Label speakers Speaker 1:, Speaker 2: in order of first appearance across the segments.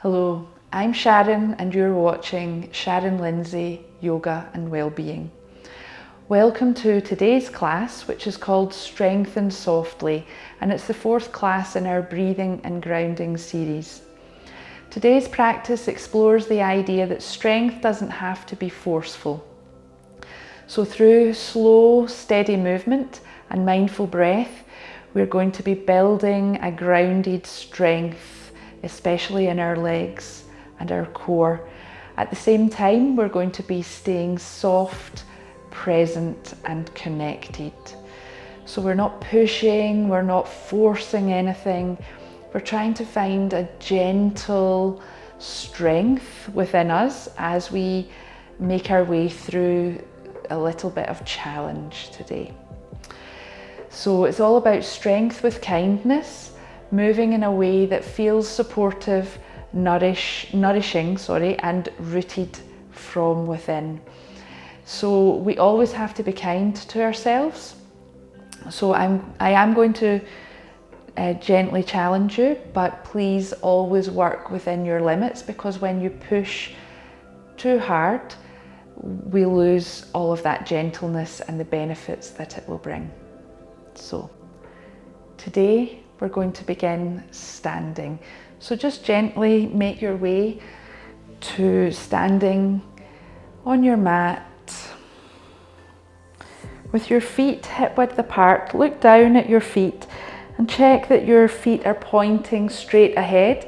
Speaker 1: Hello, I'm Sharon and you're watching Sharon Lindsay Yoga and Wellbeing. Welcome to today's class, which is called Strengthen Softly, and it's the fourth class in our breathing and grounding series. Today's practice explores the idea that strength doesn't have to be forceful. So through slow, steady movement and mindful breath, we're going to be building a grounded strength, especially in our legs and our core. At the same time, we're going to be staying soft, present and connected. So we're not pushing, we're not forcing anything. We're trying to find a gentle strength within us as we make our way through a little bit of challenge today. So it's all about strength with kindness, moving in a way that feels supportive, nourishing, and rooted from within. So we always have to be kind to ourselves. So I am going to gently challenge you, but please always work within your limits, because when you push too hard, we lose all of that gentleness and the benefits that it will bring. So today we're going to begin standing. So just gently make your way to standing on your mat with your feet hip width apart. Look down at your feet and check that your feet are pointing straight ahead.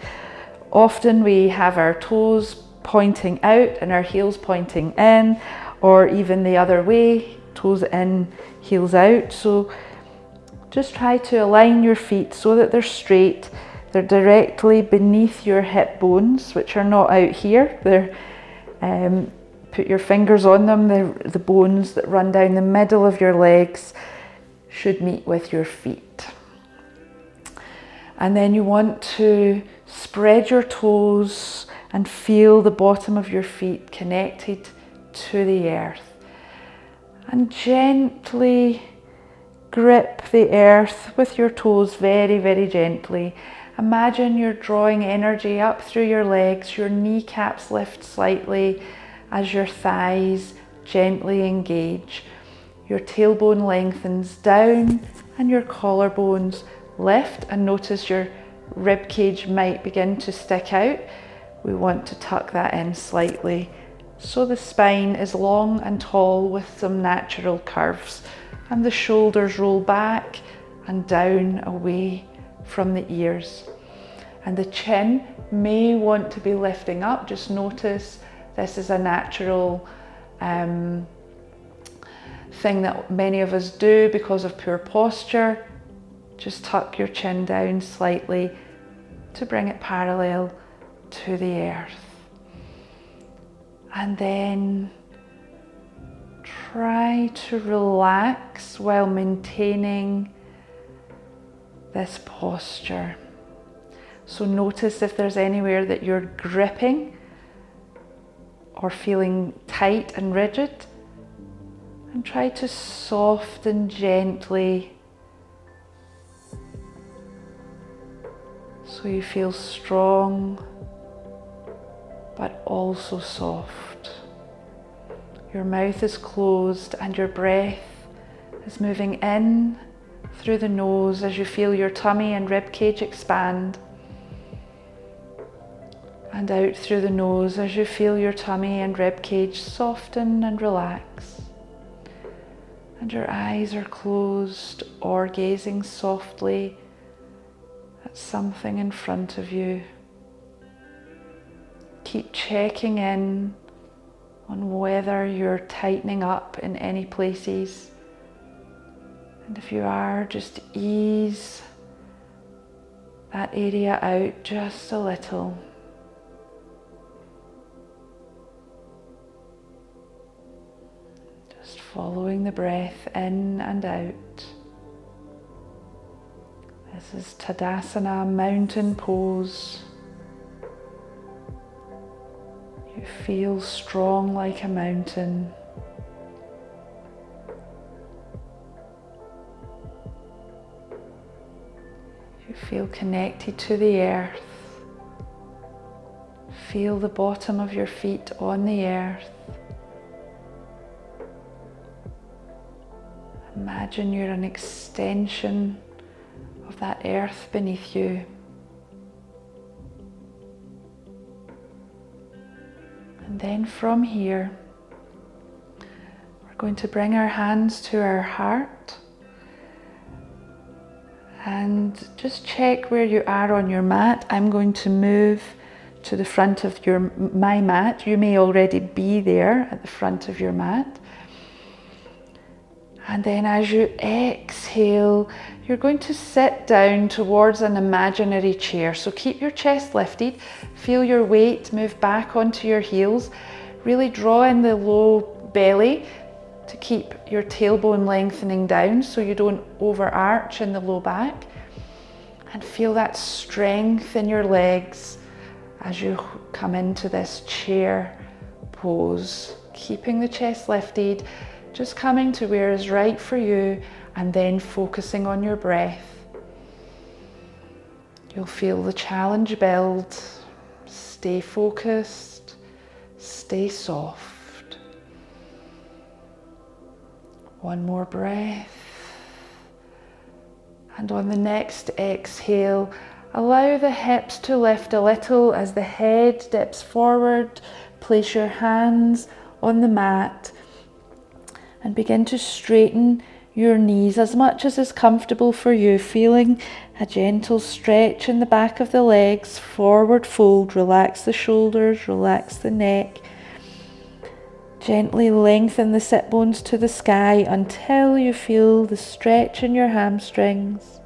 Speaker 1: Often we have our toes pointing out and our heels pointing in, or even the other way, toes in, heels out. So just try to align your feet so that they're straight. They're directly beneath your hip bones, which are not out here. They're put your fingers on them. The bones that run down the middle of your legs should meet with your feet. And then you want to spread your toes and feel the bottom of your feet connected to the earth. And gently grip the earth with your toes very, very gently. Imagine you're drawing energy up through your legs. Your kneecaps lift slightly as your thighs gently engage. Your tailbone lengthens down and your collarbones lift, and notice your rib cage might begin to stick out. We want to tuck that in slightly so the spine is long and tall with some natural curves, and the shoulders roll back and down away from the ears. And the chin may want to be lifting up. Just notice this is a natural thing that many of us do because of poor posture. Just tuck your chin down slightly to bring it parallel to the earth. And then try to relax while maintaining this posture. So notice if there's anywhere that you're gripping or feeling tight and rigid, and try to soften gently so you feel strong but also soft. Your mouth is closed and your breath is moving in through the nose as you feel your tummy and rib cage expand, and out through the nose as you feel your tummy and rib cage soften and relax. And your eyes are closed or gazing softly at something in front of you. Keep checking in on whether you're tightening up in any places. And if you are, just ease that area out just a little. Just following the breath in and out. This is Tadasana, mountain pose. You feel strong like a mountain. You feel connected to the earth. Feel the bottom of your feet on the earth. Imagine you're an extension of that earth beneath you. And then from here, we're going to bring our hands to our heart and just check where you are on your mat. I'm going to move to the front of my mat. You may already be there at the front of your mat. And then as you exhale, you're going to sit down towards an imaginary chair. So keep your chest lifted, feel your weight move back onto your heels, really draw in the low belly to keep your tailbone lengthening down so you don't overarch in the low back. And feel that strength in your legs as you come into this chair pose. Keeping the chest lifted, just coming to where is right for you, and then focusing on your breath. You'll feel the challenge build. Stay focused, stay soft. One more breath. And on the next exhale, allow the hips to lift a little as the head dips forward. Place your hands on the mat and begin to straighten your knees as much as is comfortable for you, feeling a gentle stretch in the back of the legs, forward fold, relax the shoulders, relax the neck. Gently lengthen the sit bones to the sky until you feel the stretch in your hamstrings.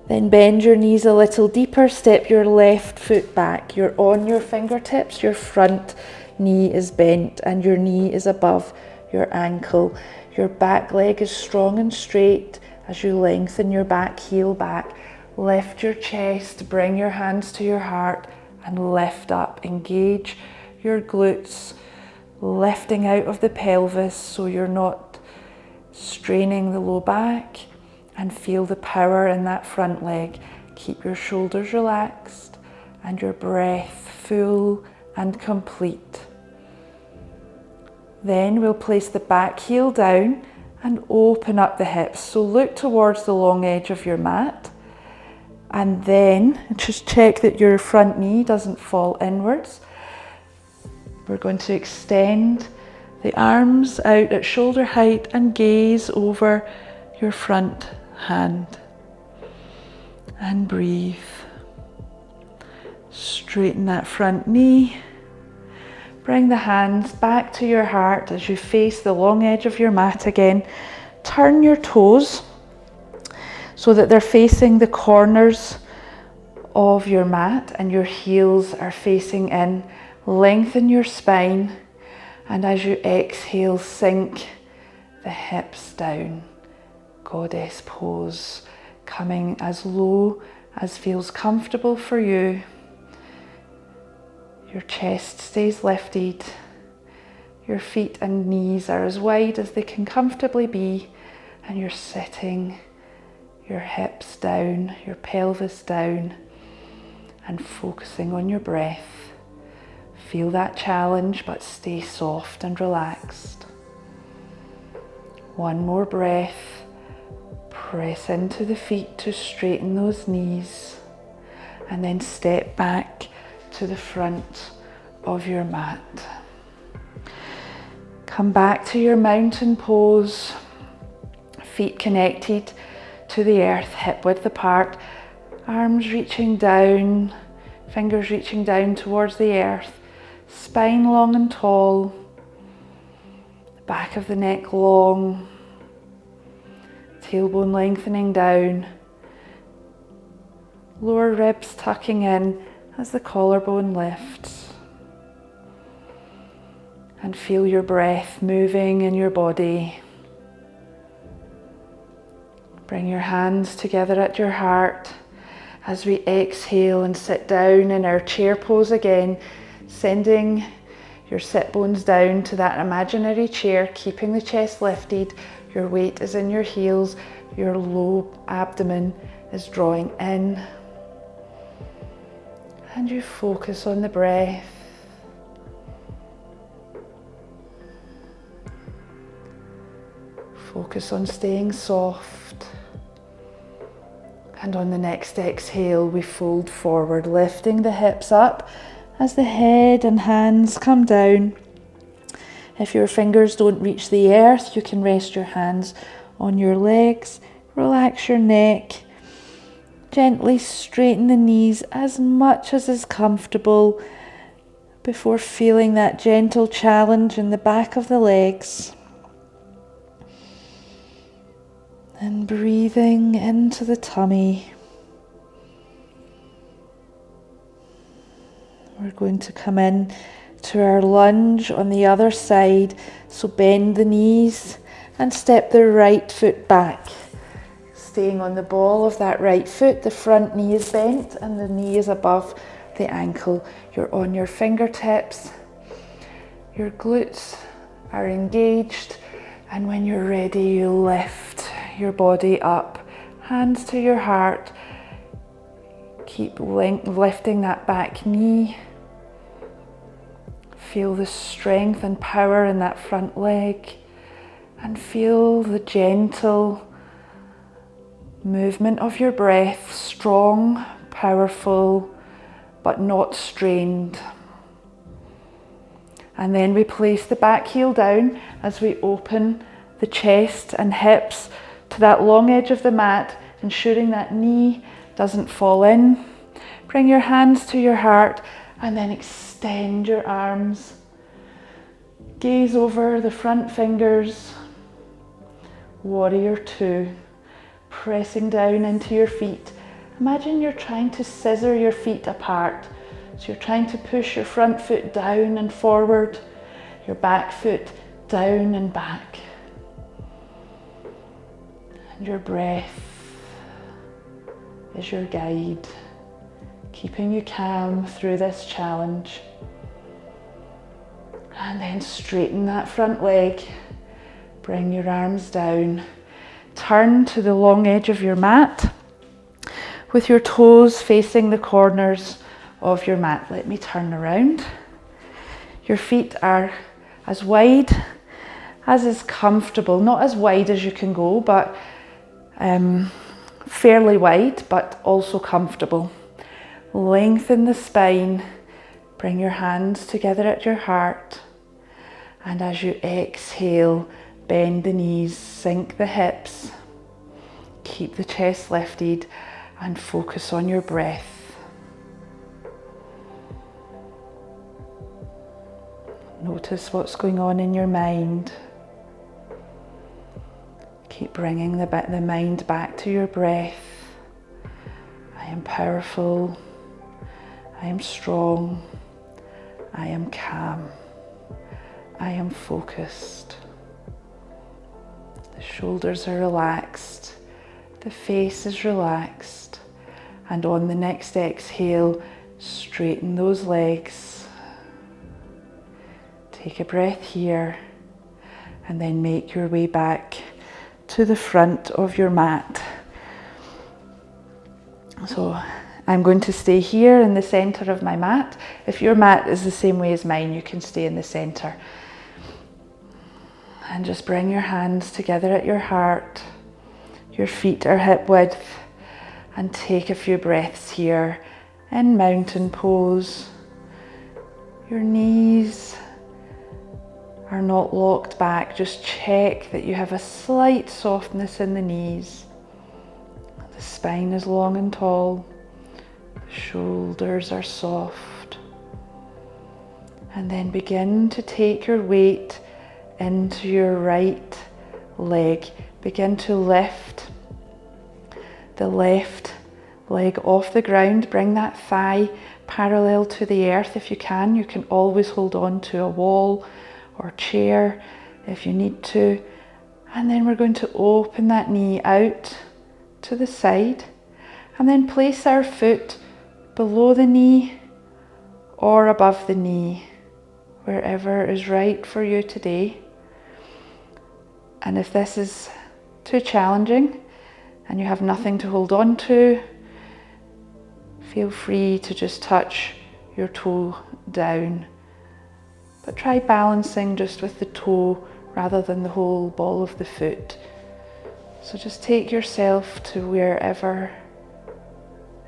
Speaker 1: Then bend your knees a little deeper, step your left foot back. You're on your fingertips, your front knee is bent and your knee is above your ankle. Your back leg is strong and straight as you lengthen your back heel back. Lift your chest, bring your hands to your heart and lift up. Engage your glutes, lifting out of the pelvis so you're not straining the low back, and feel the power in that front leg. Keep your shoulders relaxed and your breath full and complete. Then we'll place the back heel down and open up the hips. So look towards the long edge of your mat, and then just check that your front knee doesn't fall inwards. We're going to extend the arms out at shoulder height and gaze over your front hand. And breathe. Straighten that front knee. Bring the hands back to your heart as you face the long edge of your mat again. Turn your toes so that they're facing the corners of your mat and your heels are facing in. Lengthen your spine, and as you exhale, sink the hips down. Goddess pose, coming as low as feels comfortable for you. Your chest stays lifted. Your feet and knees are as wide as they can comfortably be, and you're sitting your hips down, your pelvis down, and focusing on your breath. Feel that challenge, but stay soft and relaxed. One more breath. Press into the feet to straighten those knees, and then step back to the front of your mat. Come back to your mountain pose. Feet connected to the earth, hip width apart, arms reaching down, fingers reaching down towards the earth. Spine long and tall, back of the neck long, tailbone lengthening down, lower ribs tucking in as the collarbone lifts. And feel your breath moving in your body. Bring your hands together at your heart as we exhale and sit down in our chair pose again. Sending your sit bones down to that imaginary chair, keeping the chest lifted. Your weight is in your heels. Your low abdomen is drawing in. And you focus on the breath. Focus on staying soft. And on the next exhale, we fold forward, lifting the hips up as the head and hands come down. If your fingers don't reach the earth, you can rest your hands on your legs. Relax your neck. Gently straighten the knees as much as is comfortable before feeling that gentle challenge in the back of the legs. And breathing into the tummy. We're going to come in to our lunge on the other side. So bend the knees and step the right foot back. Staying on the ball of that right foot, the front knee is bent and the knee is above the ankle. You're on your fingertips. Your glutes are engaged. And when you're ready, you lift your body up, hands to your heart. Keep lifting that back knee. Feel the strength and power in that front leg, and feel the gentle movement of your breath, strong, powerful, but not strained. And then we place the back heel down as we open the chest and hips to that long edge of the mat, ensuring that knee doesn't fall in. Bring your hands to your heart and then extend your arms. Gaze over the front fingers. Warrior two. Pressing down into your feet. Imagine you're trying to scissor your feet apart. So you're trying to push your front foot down and forward, your back foot down and back. And your breath is your guide, keeping you calm through this challenge. And then straighten that front leg, bring your arms down, turn to the long edge of your mat with your toes facing the corners of your mat. Let me turn around. Your feet are as wide as is comfortable, not as wide as you can go, but fairly wide, but also comfortable. Lengthen the spine, bring your hands together at your heart, and as you exhale, bend the knees, sink the hips, keep the chest lifted, and focus on your breath. Notice what's going on in your mind. Keep bringing the mind back to your breath. I am powerful. I am strong. I am calm. I am focused. The shoulders are relaxed. The face is relaxed. And on the next exhale, straighten those legs. Take a breath here and then make your way back to the front of your mat. So I'm going to stay here in the center of my mat. If your mat is the same way as mine, you can stay in the center. And just bring your hands together at your heart. Your feet are hip width. And take a few breaths here in mountain pose. Your knees are not locked back. Just check that you have a slight softness in the knees. The spine is long and tall. The shoulders are soft. And then begin to take your weight into your right leg. Begin to lift the left leg off the ground. Bring that thigh parallel to the earth if you can. You can always hold on to a wall or chair if you need to. And then we're going to open that knee out to the side and then place our foot below the knee or above the knee, wherever is right for you today. And if this is too challenging and you have nothing to hold on to, Feel free to just touch your toe down, but try balancing just with the toe rather than the whole ball of the foot. So just take yourself to wherever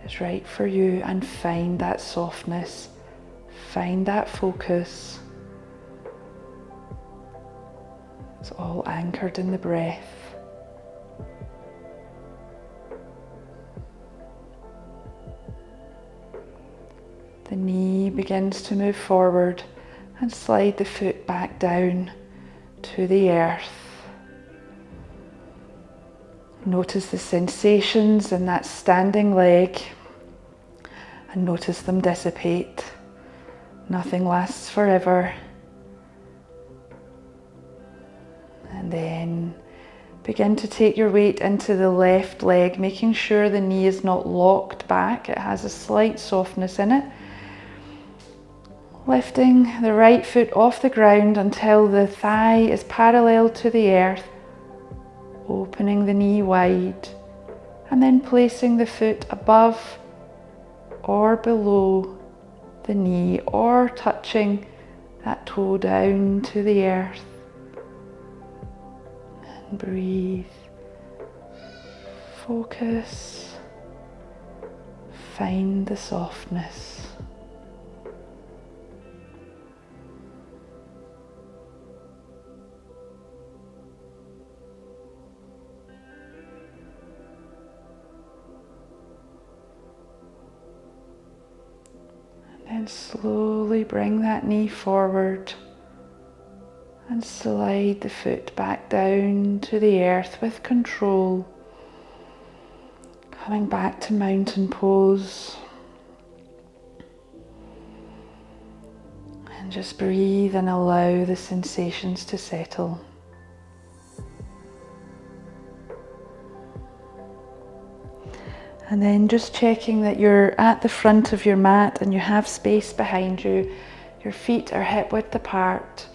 Speaker 1: is right for you and find that softness, find that focus. It's all anchored in the breath. The knee begins to move forward and slide the foot back down to the earth. Notice the sensations in that standing leg and notice them dissipate. Nothing lasts forever. And then begin to take your weight into the left leg, making sure the knee is not locked back. It has a slight softness in it. Lifting the right foot off the ground until the thigh is parallel to the earth, opening the knee wide, and then placing the foot above or below the knee or touching that toe down to the earth. And breathe, focus, find the softness. And slowly bring that knee forward and slide the foot back down to the earth with control. Coming back to mountain pose. And just breathe and allow the sensations to settle. And then just checking that you're at the front of your mat and you have space behind you. Your feet are hip width apart.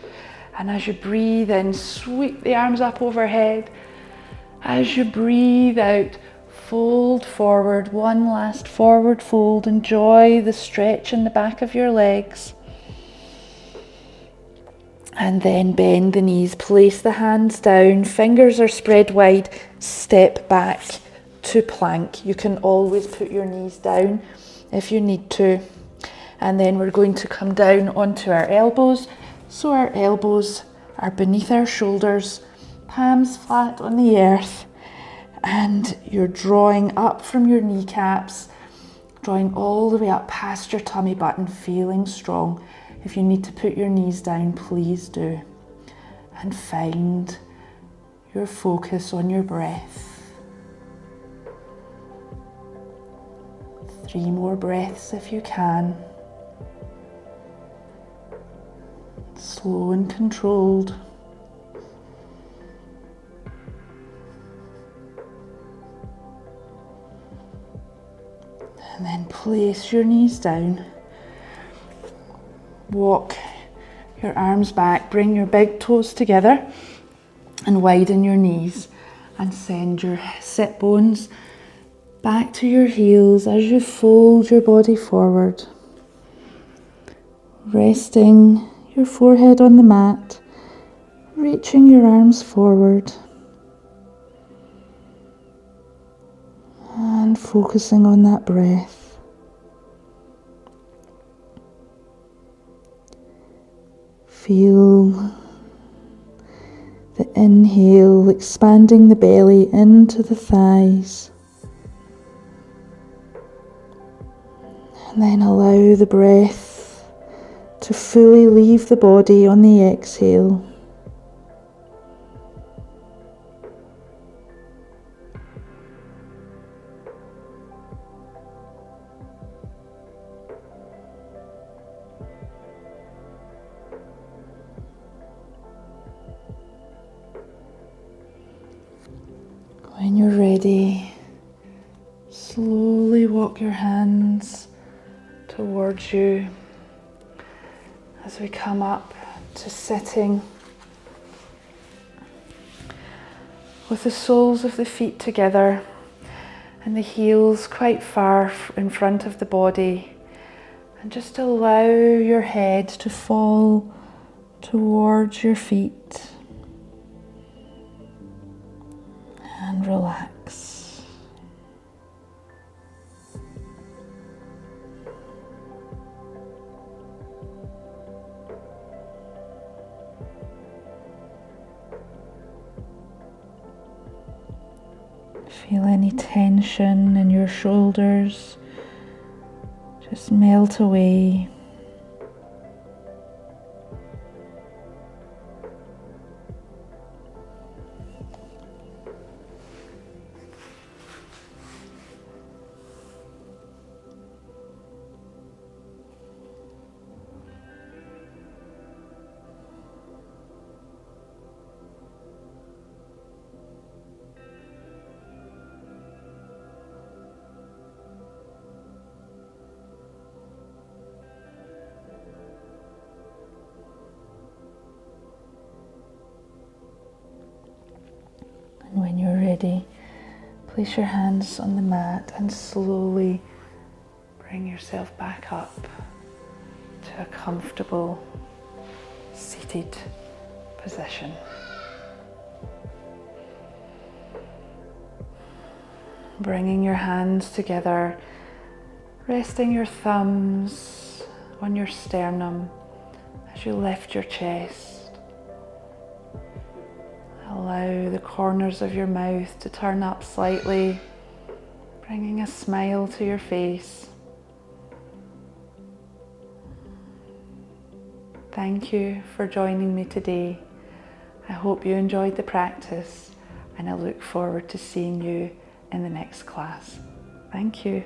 Speaker 1: And as you breathe in, sweep the arms up overhead. As you breathe out, fold forward. One last forward fold. Enjoy the stretch in the back of your legs. And then bend the knees. Place the hands down. Fingers are spread wide. Step back to plank. You can always put your knees down if you need to. And then we're going to come down onto our elbows. So our elbows are beneath our shoulders, palms flat on the earth, and you're drawing up from your kneecaps, drawing all the way up past your tummy button, feeling strong. If you need to put your knees down, please do. And find your focus on your breath. 3 more breaths if you can. Slow and controlled. And then place your knees down. Walk your arms back, bring your big toes together and widen your knees and send your sit bones back to your heels as you fold your body forward. Resting your forehead on the mat, reaching your arms forward and focusing on that breath. Feel the inhale expanding the belly into the thighs. And then allow the breath to fully leave the body on the exhale. When you're ready, slowly walk your hands towards you as we come up to sitting with the soles of the feet together and the heels quite far in front of the body, and just allow your head to fall towards your feet and relax. Feel any tension in your shoulders just melt away. And when you're ready, place your hands on the mat and slowly bring yourself back up to a comfortable seated position. Bringing your hands together, resting your thumbs on your sternum as you lift your chest. Allow the corners of your mouth to turn up slightly, bringing a smile to your face. Thank you for joining me today. I hope you enjoyed the practice, and I look forward to seeing you in the next class. Thank you.